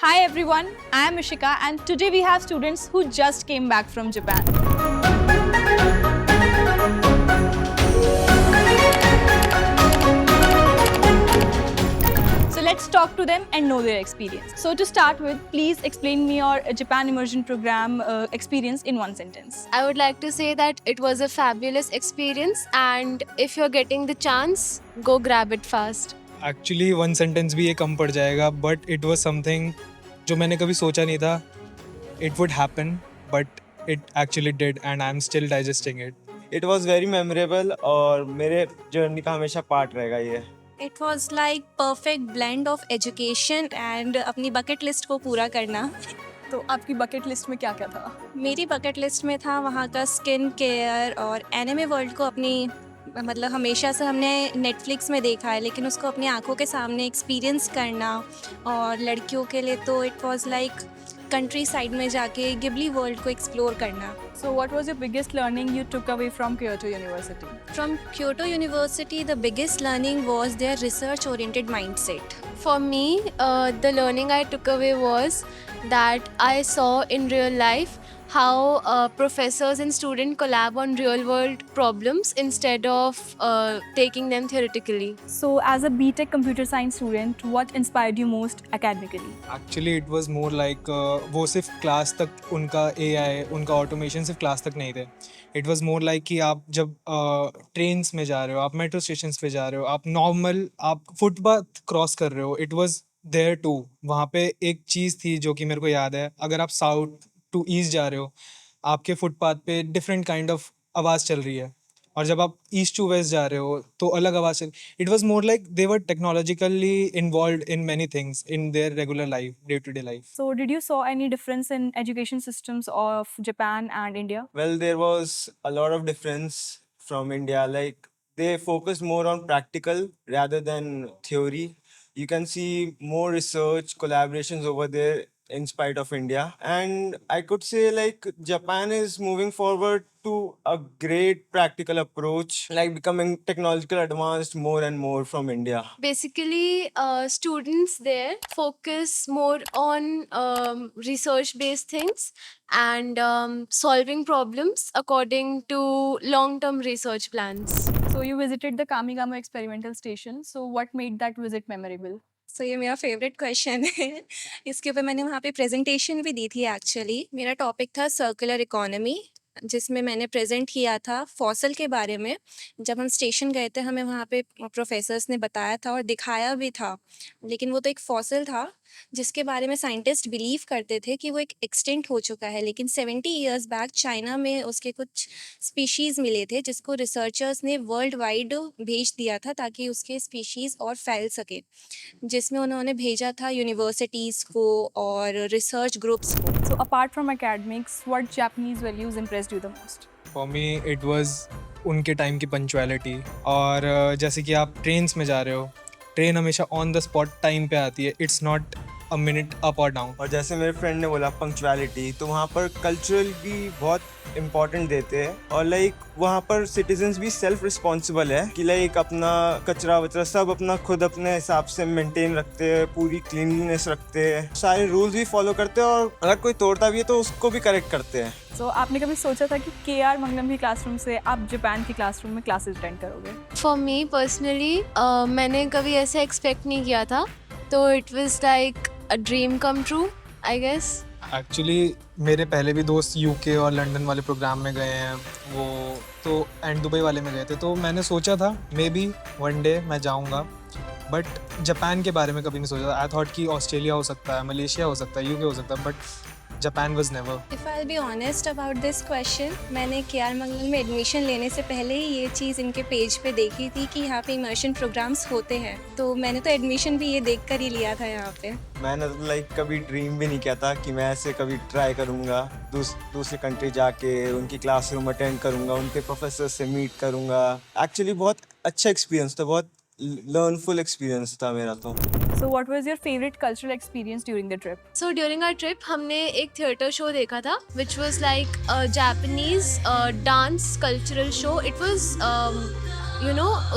Hi everyone, I am Ishika and today we have students who just came back from Japan. So let's talk to them and know their experience. So to start with, please explain me your Japan immersion program experience in one sentence. I would like to say that it was a fabulous experience, and if you're getting the chance, go grab it fast. Actually one sentence भी ये कम पड़ जाएगा but it was something जो मैंने कभी सोचा नहीं था it would happen but it actually did and I am still digesting it. It was very memorable और मेरे जर्नी का हमेशा पार्ट रहेगा ये. It was like perfect blend of education and अपनी बकेट लिस्ट को पूरा करना. तो आपकी बकेट लिस्ट में क्या क्या था? मेरी बकेट लिस्ट में था वहाँ का स्किन केयर और एनिमे वर्ल्ड को अपनी मतलब हमेशा से हमने नेटफ्लिक्स में देखा है लेकिन उसको अपनी आंखों के सामने एक्सपीरियंस करना. और लड़कियों के लिए तो it was like country side में जाके गिबली वर्ल्ड को एक्सप्लोर करना. So what was your biggest learning you took away from Kyoto University? From Kyoto University, the biggest learning was their research-oriented mindset. For me, the learning I took away was that I saw in real life how professors and students collab on real world problems instead of taking them theoretically. So as a BTech computer science student, what inspired you most academically? Actually it was more like वो सिर्फ class तक उनका AI उनका automation सिर्फ class तक नहीं थे. It was more like कि आप जब ट्रेन्स में जा रहे हो, आप मेट्रो स्टेशन पे जा रहे हो, आप नॉर्मल आप फुटपाथ क्रॉस कर रहे हो, इट वॉज देयर टू. वहाँ पे एक चीज़ थी जो कि मेरे को याद है, अगर आप साउथ टू ईस्ट जा रहे हो आपके फुटपाथ पे डिफरेंट काइंड ऑफ आवाज़ चल रही है और जब आप ईस्ट टू वेस्ट जा रहे हो तो अलग आवाज़ चल. It was more like they were technologically involved in many things in their regular life, day to day life. So did you saw any difference in education systems of Japan and India? Well, there was a lot of difference from India. Like they focused more on practical rather than theory. You can see more research collaborations over there in spite of India. And I could say like Japan is moving forward to a great practical approach, like becoming technological advanced more and more from India. Basically, students there focus more on research based things and solving problems according to long term research plans. So you visited the Kamigamo experimental station. So what made that visit memorable? सो ये मेरा favourite question है. इसके ऊपर मैंने वहाँ पे presentation भी दी थी. एक्चुअली मेरा टॉपिक था सर्कुलर इकोनॉमी जिसमें मैंने प्रेजेंट किया था फॉसल के बारे में. जब हम स्टेशन गए थे हमें वहाँ पे प्रोफेसर्स ने बताया था और दिखाया भी था, लेकिन वो तो एक फॉसल था जिसके बारे में साइंटिस्ट बिलीव करते थे कि वो एक एक्सटिंक्ट हो चुका है. लेकिन 70 इयर्स बैक चाइना में उसके कुछ स्पीशीज़ मिले थे जिसको रिसर्चर्स ने वर्ल्ड वाइड भेज दिया था ताकि उसके स्पीशीज़ और फैल सके, जिसमें उन्होंने भेजा था यूनिवर्सिटीज़ को और रिसर्च ग्रुप्स को. So apart from academics, what Japanese values impressed you the most? For me it was उनके टाइम की पंक्चुअलिटी. और जैसे कि आप ट्रेन्स में जा रहे हो, ट्रेन हमेशा ऑन द स्पॉट टाइम पे आती है. It's not a minute up और डाउन. और जैसे मेरे फ्रेंड ने बोला पंक्चुअलिटी, तो वहाँ पर कल्चरल भी बहुत इम्पोर्टेंट देते हैं. और लाइक वहाँ पर सिटीजन्स भी सेल्फ रिस्पॉन्सिबल है कि लाइक अपना कचरा वचरा सब अपना खुद अपने हिसाब से मेंटेन रखते हैं, पूरी क्लीनलीनेस रखते हैं, सारे रूल्स भी फॉलो करते हैं और अगर कोई तोड़ता भी है तो उसको भी करेक्ट करते हैं. So आपने कभी सोचा था कि KR मंगलम की क्लासरूम से आप जापान की क्लासरूम में क्लासेस अटेंड करोगे? For me personally, मैंने कभी ऐसे एक्सपेक्ट नहीं किया था, तो it was like a dream come true I guess. Actually मेरे पहले भी दोस्त UK और लंदन वाले प्रोग्राम में गए हैं वो तो एंड दुबई वाले में गए थे, तो मैंने सोचा था मे बी वन डे मैं जाऊंगा, बट जापान के बारे में कभी नहीं सोचा था. आई थॉट कि ऑस्ट्रेलिया हो सकता है, मलेशिया हो सकता है, UK हो सकता है, but Japan was never. If I be honest about this question, मैंने KR मंगलम में एडमिशन लेने से पहले ही ये चीज़ इनके पेज पे देखी थी कि यहाँ पे इमर्शन प्रोग्राम्स होते हैं, तो मैंने तो एडमिशन भी ये देख कर ही लिया था यहाँ पे. मैंने तो लाइक कभी ड्रीम भी नहीं किया था कि मैं ऐसे कभी ट्राई करूँगा दूसरी कंट्री जाके उनकी क्लासरूम अटेंड करूँगा, उनके प्रोफेसर से मीट करूँगा. एक्चुअली बहुत अच्छा एक्सपीरियंस था, बहुत लर्नफुल एक्सपीरियंस था मेरा तो. So what was your favorite cultural experience during the trip? So during our trip हमने एक थिएटर शो देखा था which was like a Japanese dance cultural show. It was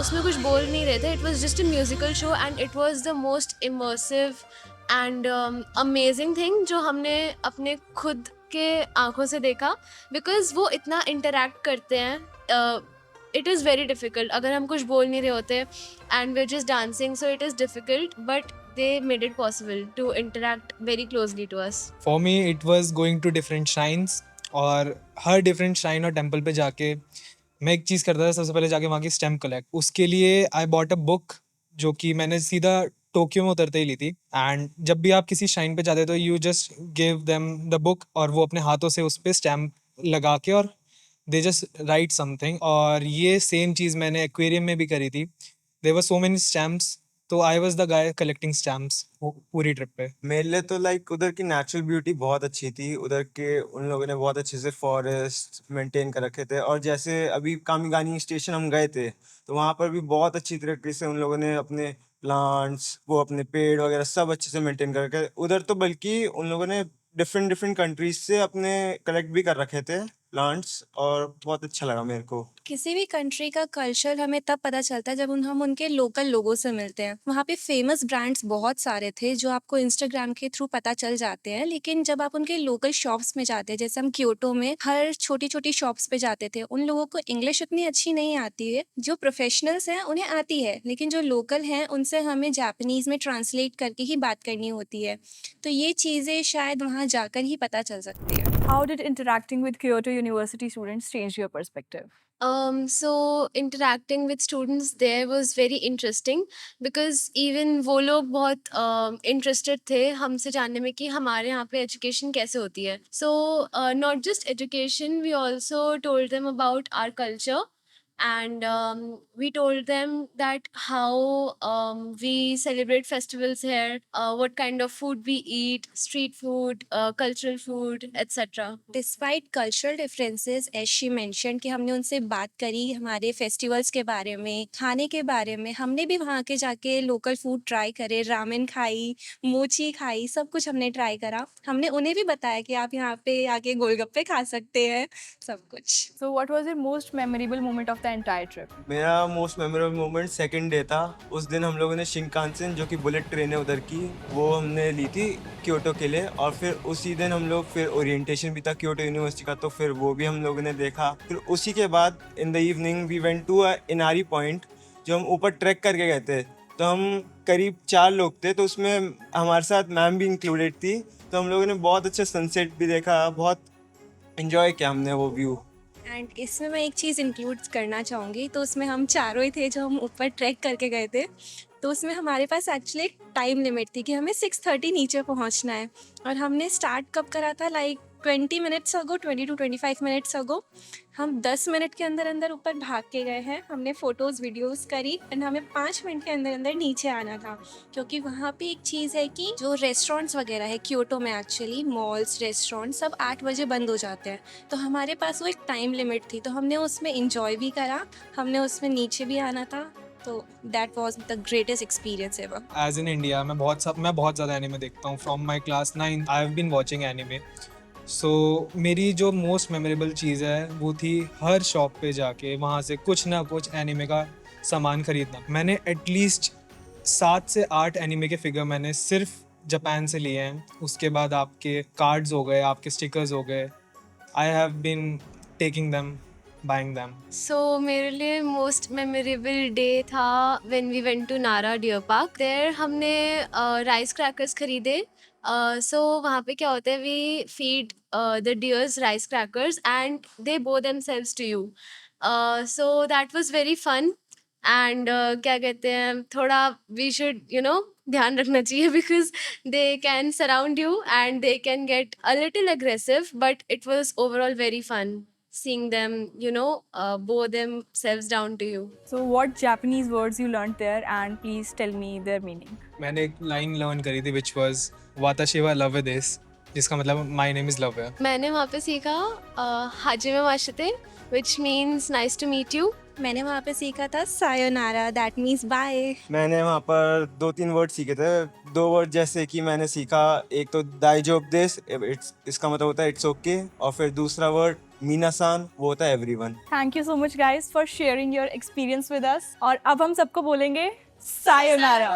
उसमें कुछ बोल नहीं रहे थे. It was just a musical show and it was the most immersive and amazing thing जो हमने अपने खुद के आंखों से देखा, बिकॉज वो इतना इंटरेक्ट करते हैं. इट इज़ वेरी डिफ़िकल्ट अगर हम कुछ बोल नहीं रहे होते and we are just dancing, so it is difficult, but they made it possible to interact very closely to us. For me it was going to different shrines, और हर different shrine और temple पे जाके मैं एक चीज़ करता था. सबसे पहले जाके वहाँ की स्टैम्प कलेक्ट. उसके लिए आई बॉट अ बुक जो कि मैंने सीधा टोक्यो में उतरते ही ली थी. एंड जब भी आप किसी श्राइन पे जाते हो तो you just give them the book, और वो अपने हाथों से उस पर स्टैम्प लगा के और दे जस्ट राइट समथिंग. और ये सेम चीज़ मैंने एक्वेरियम में भी करी थी. There were so many stamps, तो I was the guy collecting stamps पूरी ट्रिप पे. मेरे लिए तो लाइक उधर की नेचुरल ब्यूटी बहुत अच्छी थी. उधर के उन लोगों ने बहुत अच्छे से फॉरेस्ट मेंटेन कर रखे थे. और जैसे अभी कामिगानी स्टेशन हम गए थे तो वहाँ पर भी बहुत अच्छी तरीके से उन लोगों ने अपने प्लांट्स, वो अपने पेड़ वगैरह सब अच्छे से मेंटेन कर रखे. उधर तो बल्कि उन लोगों ने डिफरेंट डिफरेंट कंट्रीज से अपने कलेक्ट भी कर रखे थे प्लांट्स, और बहुत अच्छा लगा मेरे को. किसी भी कंट्री का कल्चर हमें तब पता चलता है जब हम उनके लोकल लोगों से मिलते हैं. वहाँ पे फेमस ब्रांड्स बहुत सारे थे जो आपको इंस्टाग्राम के थ्रू पता चल जाते हैं, लेकिन जब आप उनके लोकल शॉप्स में जाते हैं, जैसे हम क्योटो में हर छोटी छोटी शॉप्स पे जाते थे, उन लोगों को इंग्लिश उतनी अच्छी नहीं आती है. जो प्रोफेशनल्स हैं उन्हें आती है, लेकिन जो लोकल हैं उनसे हमें जापानीज में ट्रांसलेट करके ही बात करनी होती है. तो ये चीज़ें शायद वहाँ जाकर ही पता चल सकती है. How did interacting with Kyoto University students change your perspective? So interacting with students there was very interesting because even वो लोग बहुत interested थे हमसे जानने में कि हमारे यहाँ पे education कैसे होती है. So not just education, we also told them about our culture, and we told them that how we celebrate festivals here, what kind of food we eat, street food, cultural food, etc. Despite cultural differences, as she mention, कि हमने उनसे बात करी हमारे festivals के बारे में, खाने के बारे में. हमने भी वहाँ के जाके लोकल फूड ट्राई करे, रामेन खाई, मोची खाई, सब कुछ हमने ट्राई करा. हमने उन्हें भी बताया कि आप यहाँ पे आके गोलगप्पे खा सकते हैं, सब कुछ. So, what was your most memorable moment of the entire trip? मेरा most memorable moment second day था. उस दिन हम लोगों ने शिनकानसेन, जो कि बुलेट ट्रेन है उधर की, वो हमने ली थी क्योटो के लिए. और फिर उसी दिन हम लोग, फिर ओरिएंटेशन भी था क्योटो यूनिवर्सिटी का, तो फिर वो भी हम लोगों ने देखा. फिर उसी के बाद in the evening we went to इनारी पॉइंट, जो हम ऊपर ट्रैक करके गए थे. तो हम करीब 4 लोग थे, तो उसमें हमारे साथ मैम भी इंक्लूडेड थी. तो हम लोगों ने बहुत अच्छा सनसेट भी देखा, बहुत इन्जॉय किया हमने वो व्यू. एंड इसमें मैं एक चीज़ इंक्लूड करना चाहूँगी. तो उसमें हम चारों ही थे जो हम ऊपर ट्रैक करके गए थे. तो उसमें हमारे पास एक्चुअली एक टाइम लिमिट थी कि हमें 6:30 नीचे पहुँचना है. और हमने स्टार्ट कब करा था, like 20 minutes ago, 20 to 25 minutes ago. हम 10 मिनट के अंदर अंदर ऊपर भाग के गए हैं. हमने फ़ोटोज़ वीडियोज़ करी एंड हमें 5 मिनट के अंदर अंदर नीचे आना था. क्योंकि वहाँ पे एक चीज़ है कि जो रेस्टोरेंट्स वगैरह है क्योटो में, एक्चुअली मॉल्स, रेस्टोरेंट सब 8 बजे बंद हो जाते हैं. तो हमारे पास वो एक टाइम लिमिट थी, तो हमने उसमें इंजॉय भी करा, हमने उसमें नीचे भी आना था. तो that was the greatest experience ever. As in India मैं बहुत ज़्यादा एनिमे देखता हूँ. From my class 9 I have been watching anime. So मेरी जो मोस्ट मेमोरेबल चीज़ है वो थी हर शॉप पे जाके वहाँ से कुछ ना कुछ एनिमे का सामान खरीदना. मैंने एटलीस्ट 7 से 8 एनिमे के फिगर मैंने सिर्फ जापान से लिए हैं. उसके बाद आपके कार्ड्स हो गए, आपके स्टिकर्स हो गए. I have been taking them, buying them. So मेरे लिए most memorable day था when we went to Nara Deer Park. There हमने rice crackers खरीदे. So वहाँ पे क्या होता है, we feed the deers rice crackers and they bow themselves to you. So that was very fun. And क्या कहते हैं, थोड़ा we should ध्यान रखना चाहिए because they can surround you and they can get a little aggressive, but it was overall very fun seeing them bow themselves down to you. So, what Japanese words you learned there, and please tell me their meaning. मैंने एक line learn करी थी which was वाताशी वा love this, जिसका मतलब my name is love है. मैंने वहाँ पे सीखा हाजिमे माशिते, which means nice to meet you. मैंने वहाँ पे सीखा था सायोनारा, दैट मीन्स बाय. मैंने वहाँ पर 2-3 वर्ड सीखे थे. 2 वर्ड जैसे कि मैंने सीखा, एक तो दाइजोबदेस, इसका मतलब होता है इट्स ओके. और फिर दूसरा वर्ड मीनासान, वो होता है everyone. Thank you so much, guys, for sharing your experience with us. और अब हम सबको बोलेंगे सायोनारा.